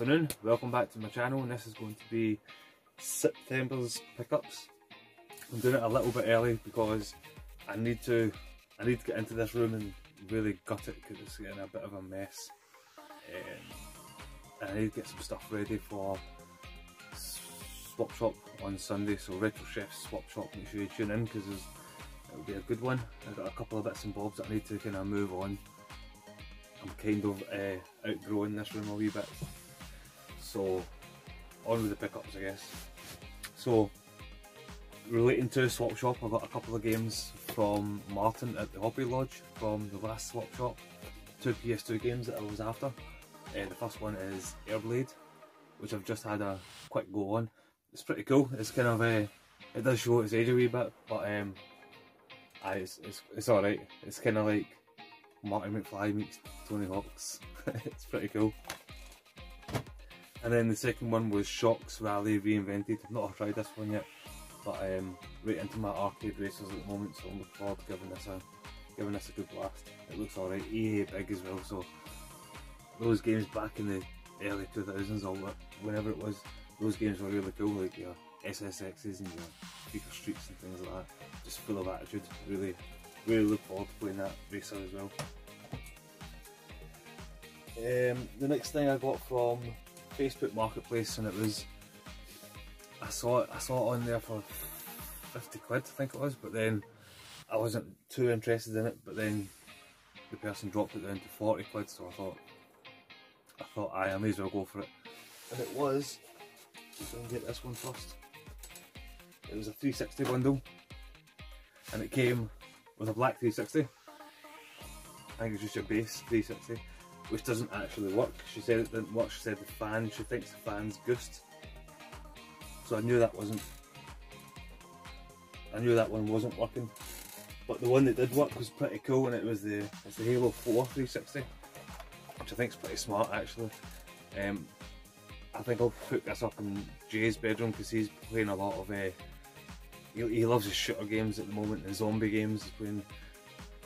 afternoon, welcome back to my channel, and this is going to be September's pickups. I'm doing it a little bit early because I need to get into this room and really gut it because it's getting a bit of a mess. And I need to get some stuff ready for Swap Shop on Sunday, so Retro Chef Swap Shop, make sure you tune in because it'll be a good one. I've got a couple of bits and bobs that I need to kind of move on. I'm kind of outgrowing this room a wee bit, so on with the pickups I guess. So relating to Swap Shop, I've got a couple of games from Martin at the Hobby Lodge from the last Swap Shop, 2 PS2 games that I was after. The first one is Airblade, which I've just had a quick go on. It's pretty cool. It's kind of it does show its age a wee bit, but it's alright. It's kind of like Marty McFly meets Tony Hawk's. It's pretty cool. And then the second one was Shocks Rally Reinvented. I've not tried this one yet, but right into my arcade racers at the moment, so I'm looking forward to giving this a good blast. It looks alright. EA big as well, so those games back in the early 2000s or whenever it was, those games were really cool, like your SSXs and your FIFA Streets and things like that. Just full of attitude. Really look forward to playing that racer as well. The next thing I got from Facebook Marketplace, and it was, I saw it on there for 50 quid I think it was, but then I wasn't too interested in it, but then the person dropped it down to 40 quid, so I thought I may as well go for it. And it was, let's get this one first. It was a 360 bundle, and it came with a black 360. I think it's just your base 360, which doesn't actually work. She said it didn't work. She said the fan, she thinks the fan's goosed. So I knew that one wasn't working. But the one that did work was pretty cool, and it's the Halo 4 360, which I think is pretty smart actually. I think I'll put this up in Jay's bedroom because he's playing a lot of he loves his shooter games at the moment, and zombie games.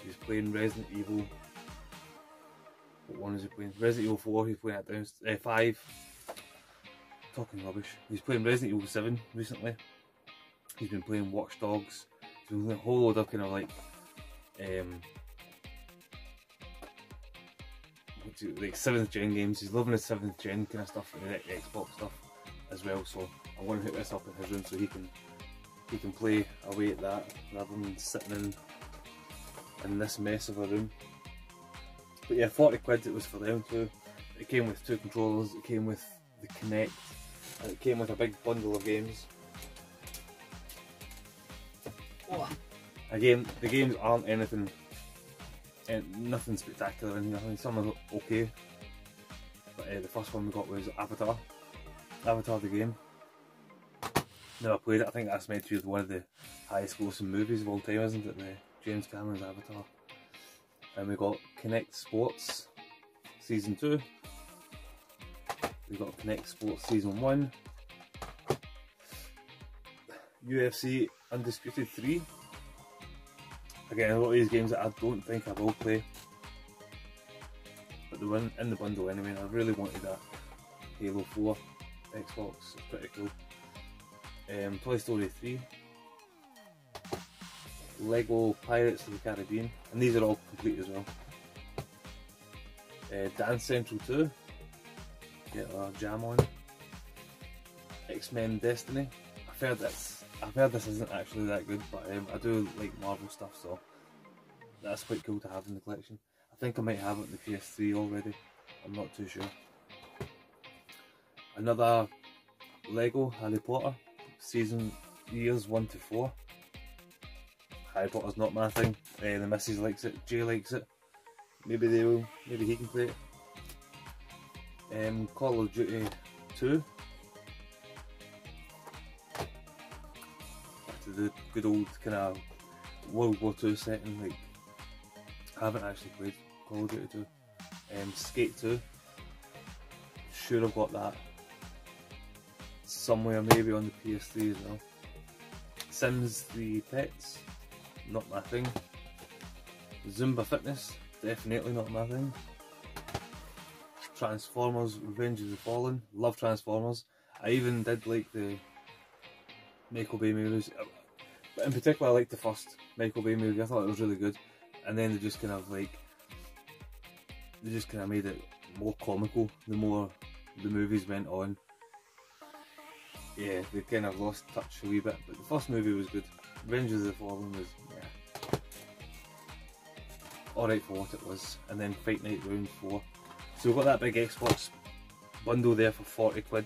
He's playing Resident Evil. What one is he playing? Resident Evil 4, he's playing at 5. Talking rubbish. He's playing Resident Evil 7 recently. He's been playing Watch Dogs. He's been playing a whole load of kind of like 7th gen games. He's loving his 7th gen kind of stuff and the Xbox stuff as well. So I want to hook this up in his room so he can play away at that rather than sitting in this mess of a room. But yeah, 40 quid it was for them too. It came with 2 controllers, it came with the Kinect, and it came with a big bundle of games. Again, the games aren't anything, nothing spectacular or anything. Some are okay. But the first one we got was Avatar the game. Never played it. I think that's meant to be one of the highest grossing movies of all time, isn't it? James Cameron's Avatar. And we got Kinect Sports Season 2. We got Kinect Sports Season 1. UFC Undisputed 3. Again, a lot of these games that I don't think I will play, but they were in the bundle anyway, and I really wanted that Halo 4 Xbox. It's pretty cool. Toy Story 3. Lego Pirates of the Caribbean, and these are all complete as well. Dance Central 2, get our jam on. X-Men Destiny. I've heard this isn't actually that good, but I do like Marvel stuff, so that's quite cool to have in the collection. I think I might have it in the PS3 already, I'm not too sure. Another Lego Harry Potter, years 1 to 4. Harry Potter's not my thing. The missus likes it, Jay likes it. Maybe he can play it. Call of Duty 2. Back to the good old kind of World War II setting. Like, I haven't actually played Call of Duty 2. Skate 2. Sure I've got that somewhere, maybe on the PS3 as well. Sims 3 Pets. Not my thing. Zumba Fitness, definitely not my thing. Transformers Revenge of the Fallen. Love Transformers. I even did like the Michael Bay movies. But in particular I liked the first Michael Bay movie. I thought it was really good. And then they just kind of made it more comical the more the movies went on. Yeah, they kind of lost touch a wee bit, but the first movie was good. Revenge of the Fallen was, yeah, alright for what it was. And then Fight Night Round 4. So we got that big Xbox bundle there for 40 quid,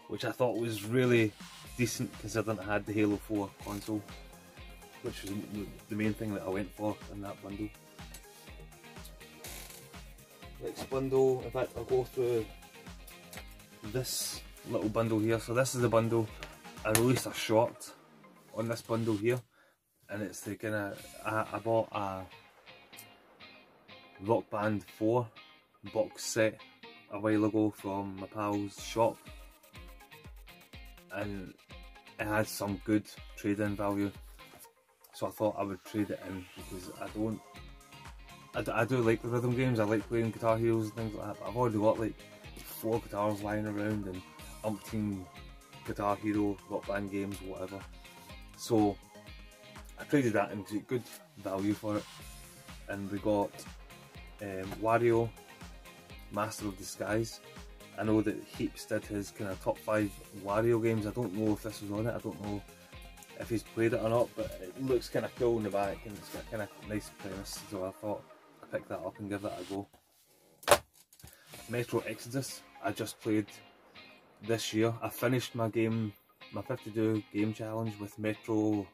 which I thought was really decent considering I had the Halo 4 console, which was the main thing that I went for in that bundle. Next bundle, in fact I'll go through this little bundle here. So this is the bundle. I released a short on this bundle here, and it's the kind of, I bought a Rock Band 4 box set a while ago from my pal's shop, and it had some good trade-in value, so I thought I would trade it in because I do like the rhythm games. I like playing Guitar Heroes and things like that, but I've already got like 4 guitars lying around and umpteen Guitar Hero, Rock Band games, whatever. So I traded that in to get good value for it, and we got Wario Master of Disguise. I know that Heaps did his kind of top 5 Wario games. I don't know if this was on it, I don't know if he's played it or not, but it looks kind of cool in the back and it's got kind of nice premise, so I thought I'd pick that up and give that a go. Metro Exodus, I just played this year. I finished my 52 game challenge with Metro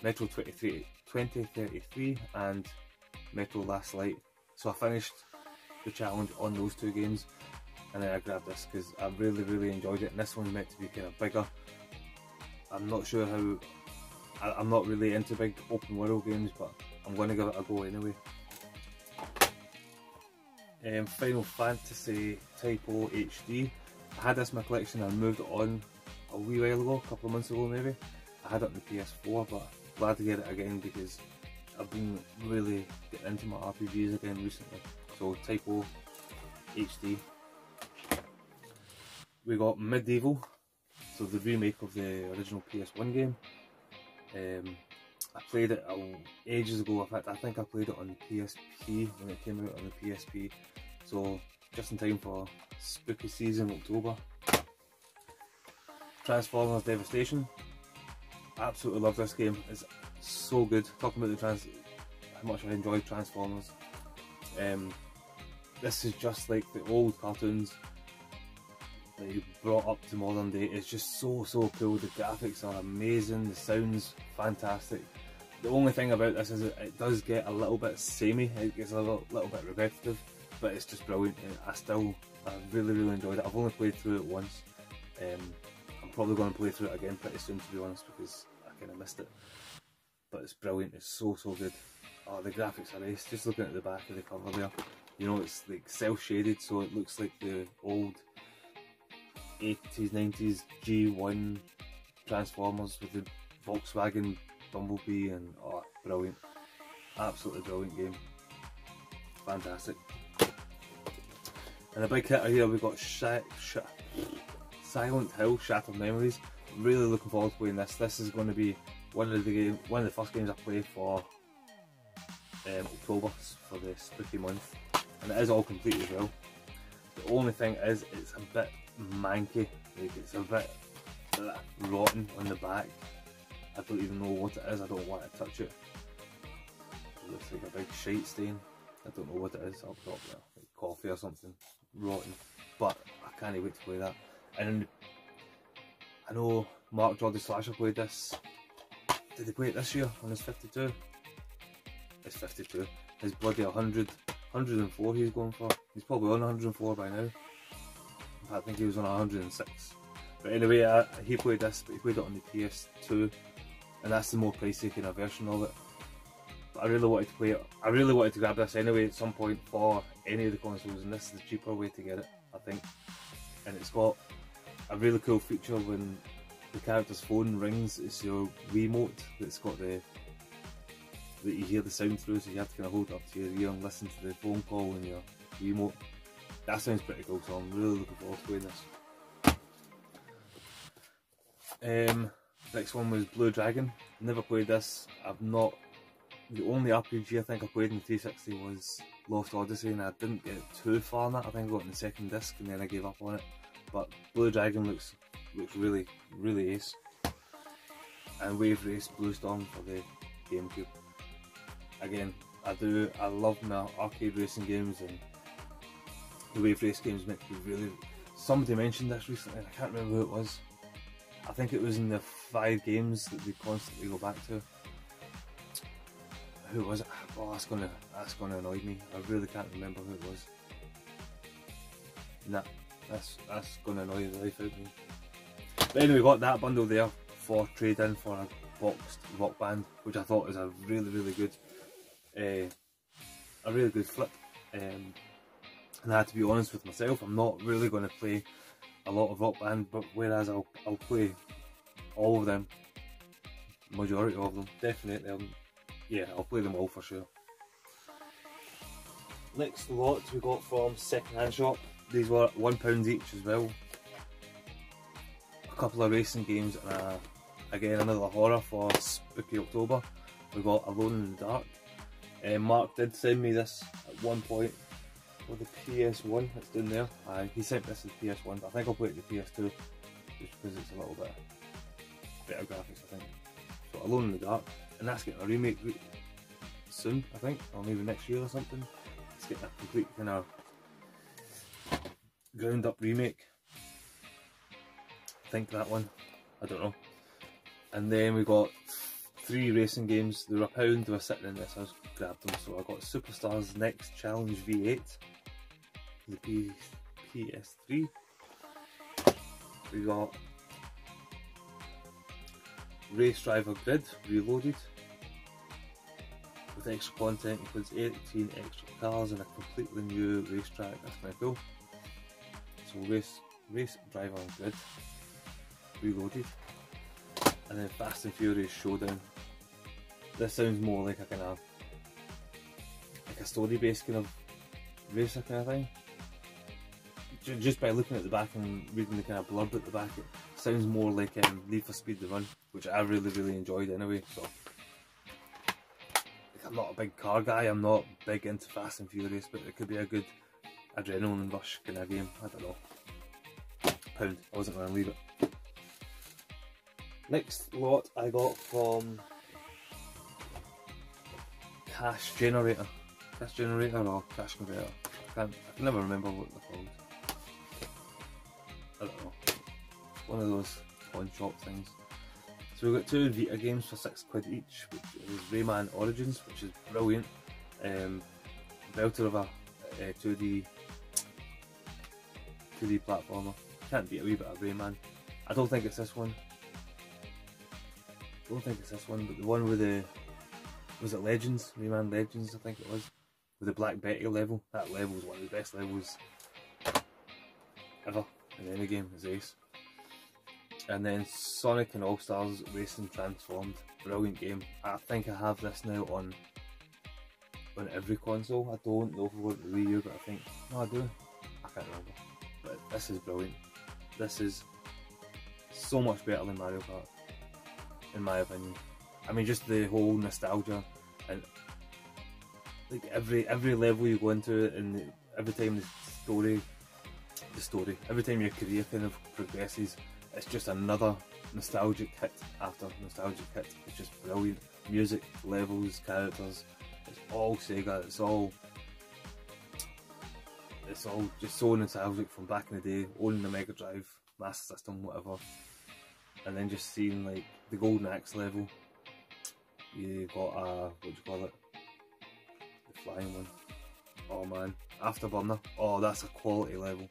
2033 and Metro Last Light. So I finished the challenge on those 2 games, and then I grabbed this because I really enjoyed it, and this one's meant to be kind of bigger. I'm not sure how, I'm not really into big open world games, but I'm going to give it a go anyway. Final Fantasy Type O HD. I had this in my collection, I moved it on a wee while ago, a couple of months ago maybe. I had it on the PS4, but glad to get it again because I've been really getting into my RPGs again recently. So Type O HD. We got Medieval, so the remake of the original PS1 game. I played it ages ago. In fact, I think I played it on the PSP when it came out on the PSP. So just in time for spooky season, October. Transformers Devastation. Absolutely love this game. It's so good. Talking about how much I enjoyed Transformers. This is just like the old cartoons that you brought up to modern day. It's just so cool. The graphics are amazing, the sound's fantastic. The only thing about this is it does get a little bit samey, it gets a little bit repetitive, but it's just brilliant. I really enjoyed it. I've only played through it once. I'm probably going to play through it again pretty soon, to be honest, because I kind of missed it. But it's brilliant, it's so good. Oh, the graphics are nice. Just looking at the back of the cover there, you know, it's like cel-shaded, so it looks like the old 80s, 90s G1 Transformers with the Volkswagen Bumblebee, and oh, brilliant. Absolutely brilliant game. Fantastic. And a big hitter here, we've got Silent Hill Shattered Memories. Really looking forward to playing this. This is going to be one of the first games I play for October, for the spooky month, and it is all complete as well. The only thing is it's a bit manky, like it's a bit rotten on the back. I don't even know what it is, I don't want to touch it. It looks like a big shite stain. I don't know what it is up top there, like coffee or something, rotten. But I can't wait to play that. And I know Mark Jordy Slasher played this. Did he play it this year on his 52? It's 52. His bloody 104 he's going for. He's probably on 104 by now. I think he was on 106. But anyway, he played this, but he played it on the PS2, and that's the more pricey kind of version of it. But I really wanted to play it. I really wanted to grab this anyway at some point for any of the consoles, and this is the cheaper way to get it, I think. And it's got a really cool feature when the character's phone rings. It's your Wiimote that's got that you hear the sound through, so you have to kind of hold it up to your ear and listen to the phone call when you're emote. That sounds pretty cool, so I'm really looking forward to playing this. Next one was Blue Dragon. Never played this. The only RPG I think I played in the 360 was Lost Odyssey, and I didn't get too far in that. I think I got in the second disc and then I gave up on it. But Blue Dragon looks really, really ace. And Wave Race Blue Storm for the GameCube. Again, I love my arcade racing games, and the Wave Race games make me really... Somebody mentioned this recently, and I can't remember who it was. I think it was in the 5 games that they constantly go back to. Who was it? Oh, that's gonna annoy me. I really can't remember who it was. Nah, that's gonna annoy the life out of me. But anyway, we got that bundle there for trade-in for a boxed Rock Band, which I thought was a really good flip. And I had to be honest with myself, I'm not really going to play a lot of Rock Band, but whereas I'll play all of them, majority of them, definitely. Yeah, I'll play them all for sure. Next lot we got from Second Hand Shop. These were £1 each as well. A couple of racing games and again another horror for Spooky October. We got Alone in the Dark. Mark did send me this at one point for the PS1. It's down there. He sent this as PS1, but I think I'll play it to PS2 just because it's a little bit better graphics, I think. So Alone in the Dark. And that's getting a remake soon, I think, or maybe next year or something. It's getting a complete kind of ground up remake. I think that one, I don't know. And then we got 3 racing games. They were £1, they were sitting in this, I just grabbed them. So I got Superstars Next Challenge V8, the PS3. We got Race Driver Grid Reloaded, with extra content, includes 18 extra cars and a completely new racetrack. That's kind of cool. So Race Driver Grid Reloaded, and then Fast and Furious Showdown. This sounds more like a kind of like a story-based kind of racer kind of thing. Just by looking at the back and reading the kind of blurb at the back, it sounds more like Need for Speed The Run, which I really enjoyed anyway. So I'm not a big car guy, I'm not big into Fast and Furious, but it could be a good adrenaline rush kind of game. I don't know. £1, I wasn't going to leave it. Next lot I got from Cash Generator or Cash Converter. I can never remember what they're called. I don't know. One of those pawn shop things. So we've got 2 Vita games for £6 each, which is Rayman Origins, which is brilliant. Belter of a 2D platformer. Can't beat a wee bit of Rayman. I don't think it's this one. But the one with the... Was it Legends? Rayman Legends, I think it was. With the Black Betty level. That level is one of the best levels ever in any game, is ace. And then Sonic and All-Stars Racing Transformed. Brilliant game. I think I have this now on every console. I don't know if I want the Wii U, but I think... No, I do. I can't remember. But this is brilliant. This is so much better than Mario Kart, in my opinion. I mean, just the whole nostalgia, and like every level you go into, and every time every time your career kind of progresses, it's just another nostalgic hit after nostalgic hit. It's just brilliant. Music, levels, characters, it's all Sega, it's all just so nostalgic from back in the day, owning the Mega Drive, Master System, whatever. And then just seeing like the Golden Axe level. You got what do you call it? The flying one. Oh man, Afterburner. Oh, that's a quality level.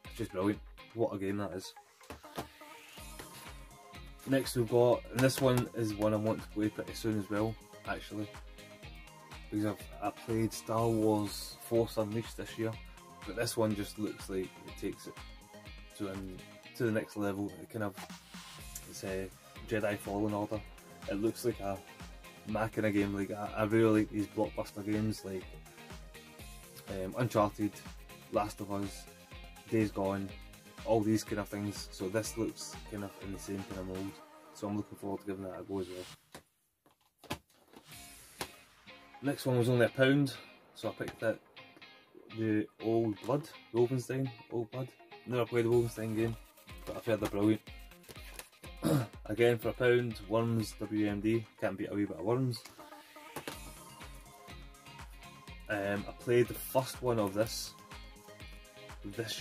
It's just brilliant. What a game that is. Next we've got, and this one is one I want to play pretty soon as well, actually. Because I played Star Wars Force Unleashed this year, but this one just looks like it takes it to the next level. It kind of, it's a Jedi Fallen Order. It looks like a Machina game. Like I really like these blockbuster games. Like Uncharted, Last of Us, Days Gone, all these kind of things. So this looks kind of in the same kind of mould. So I'm looking forward to giving that a go as well. Next one was only £1, so I picked it. The Old Blood, the Wolfenstein Old Blood. Never played the Wolfenstein game, but I've heard they're brilliant. Again for £1, Worms WMD, can't beat a wee bit of Worms. I played the first one of this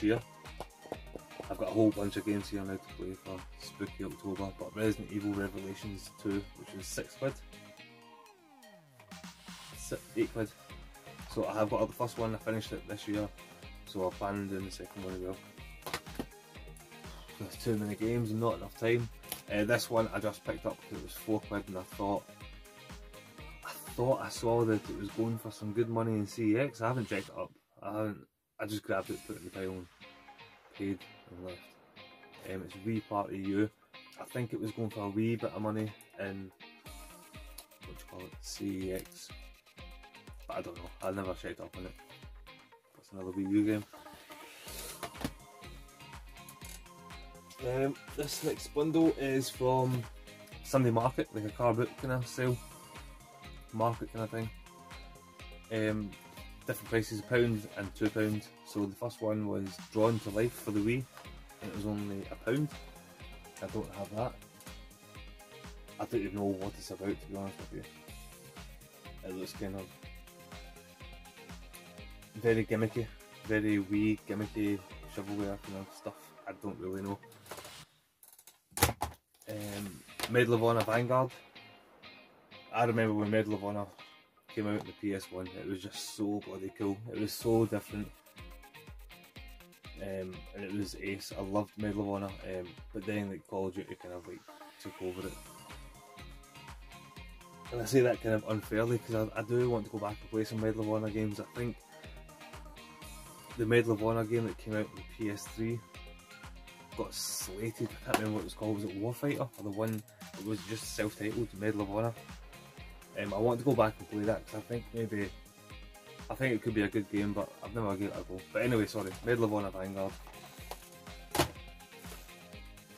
year. I've got a whole bunch of games here now to play for spooky October, but Resident Evil Revelations 2, which was £6. £8. So I have got the first one, I finished it this year, so I'm planning on doing the second one as well. There's too many games and not enough time. This one I just picked up because it was £4 and I thought I saw that it was going for some good money in CEX. I haven't checked it up. I just grabbed it, put it in the pile and paid and left. It's Wii Party U. I think it was going for a wee bit of money in, what do you call it, CEX. But I don't know, I never checked up on it. That's another Wii U game. This next bundle is from Sunday Market, like a car boot kind of sale, market kind of thing. Different prices, £1 and £2. So the first one was Drawn to Life for the Wii, and it was only £1. I don't have that. I don't even know what it's about, to be honest with you. It looks kind of very gimmicky, very Wii gimmicky shovelware kind of stuff. I don't really know. Medal of Honor Vanguard. I remember when Medal of Honor came out in the PS1, it was just so bloody cool. It was so different. And it was ace. I loved Medal of Honor, but then like Call of Duty kind of like took over it. And I say that kind of unfairly because I do want to go back and play some Medal of Honor games. I think the Medal of Honor game that came out on the PS3 got slated. I can't remember what it was called. Was it Warfighter, or the one that was just self-titled Medal of Honor? I want to go back and play that because I think it could be a good game, but I've never given it a go. But anyway, sorry, Medal of Honor Vanguard.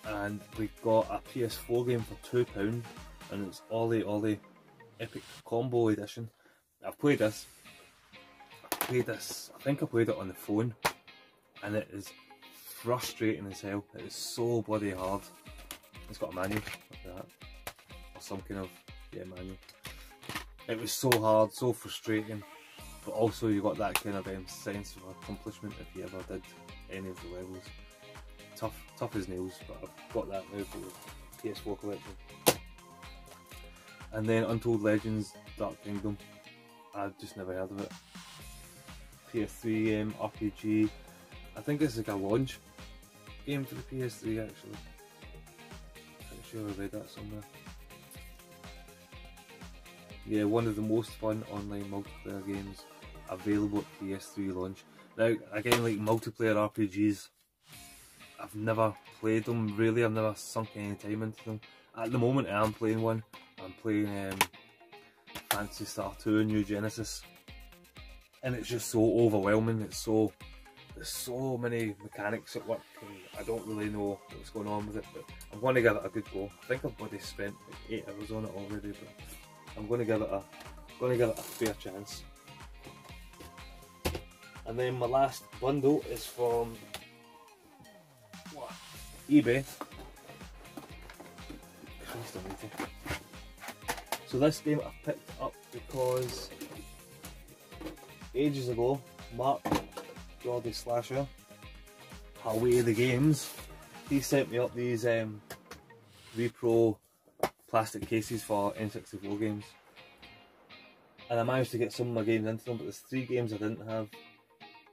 And we got a PS4 game for £2, and it's Ollie Ollie Epic Combo Edition. I've played this. I think I played it on the phone, and it is frustrating as hell. It is so bloody hard. It's got a manual, like that, or some kind of manual. It was so hard, so frustrating, but also you got that kind of sense of accomplishment if you ever did any of the levels. Tough as nails, but I've got that now for the PS4 collection. And then Untold Legends Dark Kingdom. I've just never heard of it. PS3 RPG. I think it's like a launch game for the PS3 actually. Pretty sure I read that somewhere. Yeah, one of the most fun online multiplayer games available at PS3 launch. Now, again, like multiplayer RPGs, I've never played them really. I've never sunk any time into them. At the moment, I am playing one. I'm playing Phantasy Star 2 New Genesis, and it's just so overwhelming. There's so many mechanics at work, and I don't really know what's going on with it. But I'm going to give it a good go. I think I've already spent like 8 hours on it already, but I'm going to give it a fair chance. And then my last bundle is from eBay. Christ almighty. So this game I picked up because ages ago, Mark Jordy Slasher, Away the Games, he sent me up these repro plastic cases for N64 games, and I managed to get some of my games into them, but there's 3 games I didn't have.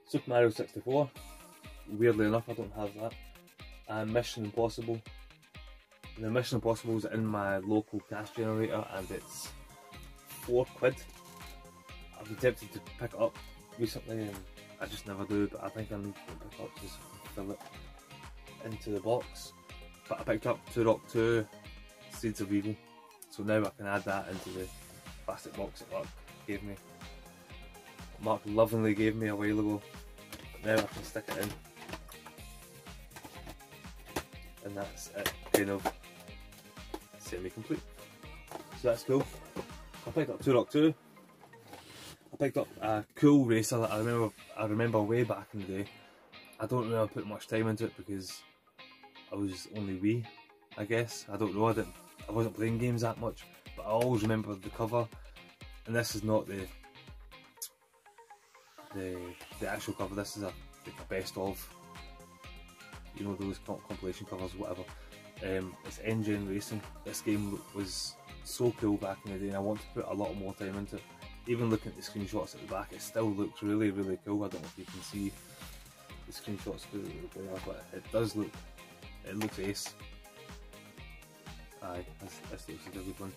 Super Mario 64, weirdly enough I don't have that, and Mission Impossible. The Mission Impossible is in my local cash generator and it's £4. I've been tempted to pick it up recently and I just never do, but I think I need to pick it up just to fill it into the box. But I picked up Turok 2 Seeds of Evil, so now I can add that into the plastic box that work gave me. Mark lovingly gave me a while ago. Now I can stick it in. And that's it, kind of semi-complete. So that's cool. I picked up Turok 2. I picked up a cool racer that I remember way back in the day. I don't remember putting much time into it because I was only wee, I guess. I don't know, I wasn't playing games that much, but I always remember the cover. And this is not the actual cover, this is like a best of, you know, those compilation covers, whatever. It's N-Gen Racing. This game was so cool back in the day and I want to put a lot more time into it. Even looking at the screenshots at the back, it still looks really, really cool. I don't know if you can see the screenshots through there, but it does look, it looks ace. Aye, this looks like a good one.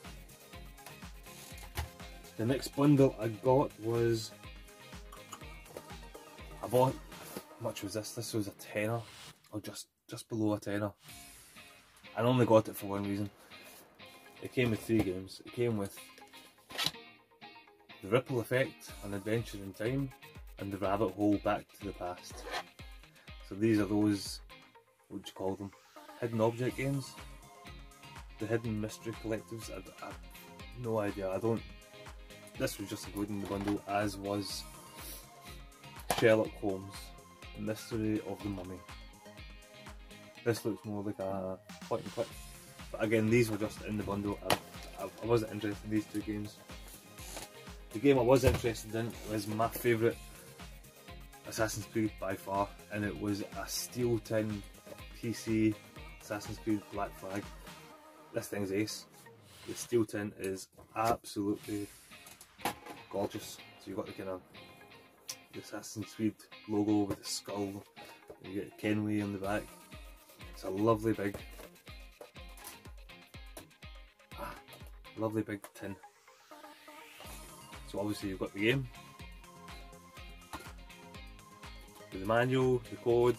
The next bundle I got was, I bought, how much was this? This was a tenner, or just below a tenner. I only got it for one reason. It came with 3 games. It came with The Ripple Effect, An Adventure in Time, and The Rabbit Hole, Back to the Past. So these are those, what do you call them, hidden object games? The hidden mystery collectives? I have no idea. This was just included in the bundle, as was Sherlock Holmes, The Mystery of the Mummy. This looks more like a point and click. But again, these were just in the bundle. I wasn't interested in these 2 games. The game I was interested in was my favourite Assassin's Creed by far, and it was a Steel Tin PC Assassin's Creed Black Flag. This thing's ace. The Steel Tin is absolutely gorgeous. So you've got the kind of the Assassin's Creed logo with the skull, you get Kenway on the back. It's a lovely big tin. So obviously you've got the game, with the manual, the code,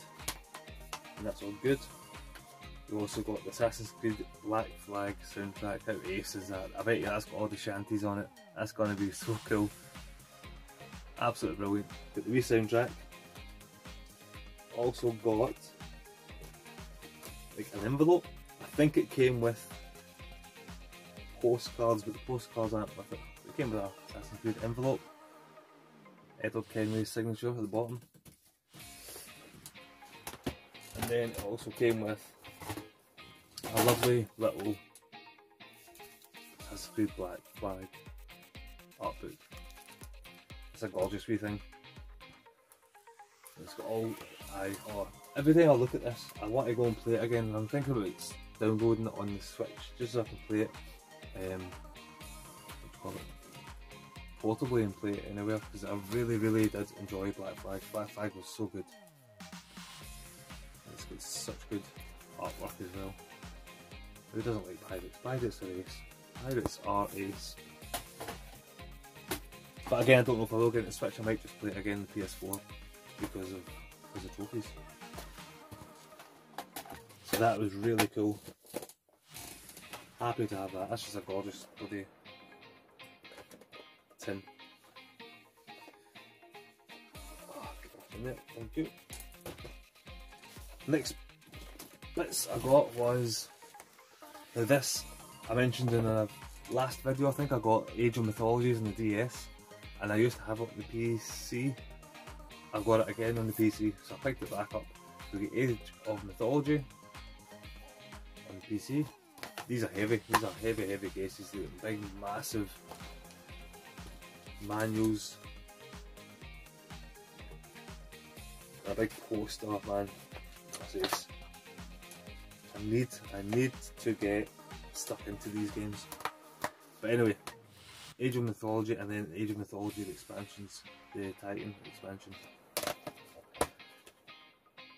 and that's all good. You've also got the Assassin's Creed Black Flag soundtrack. How ace is that? I bet you that's got all the shanties on it. That's going to be so cool. Absolutely brilliant. Got the Wii soundtrack. Also got like an envelope. I think it came with postcards, but the postcards aren't with it. It came with an Assassin's Creed envelope. Edward Kenway's signature at the bottom. And then it also came with a lovely little Assassin's Creed Black Flag art book. It's a gorgeous wee thing. It's got all, every time I look at this, I want to go and play it again. I'm thinking about downloading it on the Switch just so I can play it, what do you call it, portably, and play it anywhere, because I really did enjoy Black Flag. Black Flag was so good. It's got such good artwork as well. Who doesn't like pirates? Pirates are ace. Pirates are ace. But again, I don't know if I will get it to Switch. I might just play it again on the PS4 because of trophies. So that was really cool. Happy to have that. That's just a gorgeous bloody tin. Oh, get off from there. Thank you. Next bits I got was this. I mentioned in a last video, I think I got Age of Mythologies on the DS, and I used to have it on the PC. I got it again on the PC, so I picked it back up. We get Age of Mythology on the PC. These are heavy. These are heavy cases. They're big, massive manuals. A big poster, man. That's I need to get stuck into these games. But anyway, Age of Mythology, and then Age of Mythology, the expansions, the Titan expansion.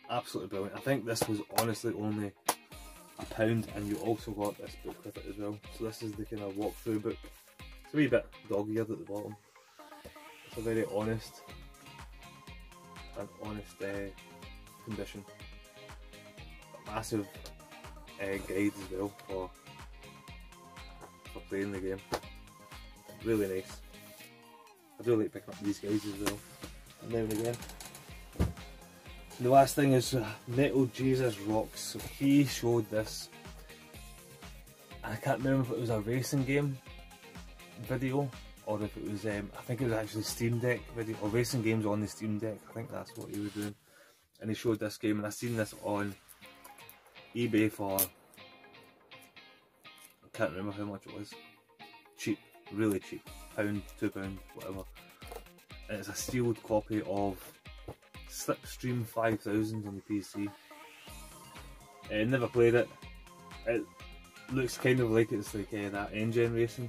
Absolutely brilliant. I think this was honestly only £1, and you also got this book with it as well. So this is the kind of walkthrough book. It's a wee bit dog-eared at the bottom. It's a very honest condition. A massive guide as well for playing the game. Really nice. I do like picking up these guys as well, now and again. And the last thing is Metal Jesus Rocks. So he showed this. I can't remember if it was a racing game video or if it was, I think it was actually Steam Deck video, or racing games on the Steam Deck. I think that's what he was doing. And he showed this game, and I seen this on eBay for, I can't remember how much it was. Cheap, really cheap. £1, £2, whatever. And it's a sealed copy of Slipstream 5000 on the PC. Never played it. It looks kind of like it's like that Engine Racing,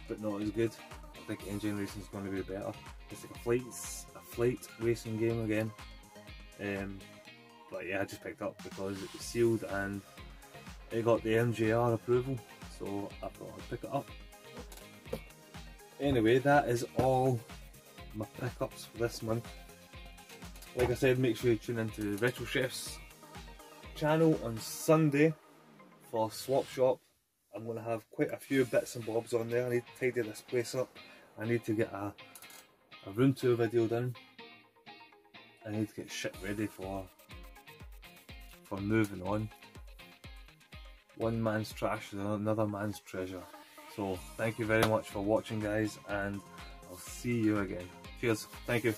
but not as good. I think Engine Racing is going to be better. It's like a flight racing game again. But yeah, I just picked it up because it was sealed and it got the MJR approval, so I thought I'd pick it up. Anyway, that is all my pickups for this month. Like I said, make sure you tune into Retro Chef's channel on Sunday for Swap Shop. I'm going to have quite a few bits and bobs on there. I need to tidy this place up. I need to get a room tour video done. I need to get shit ready for moving on. One man's trash is another man's treasure. So thank you very much for watching, guys, and I'll see you again. Cheers. Thank you.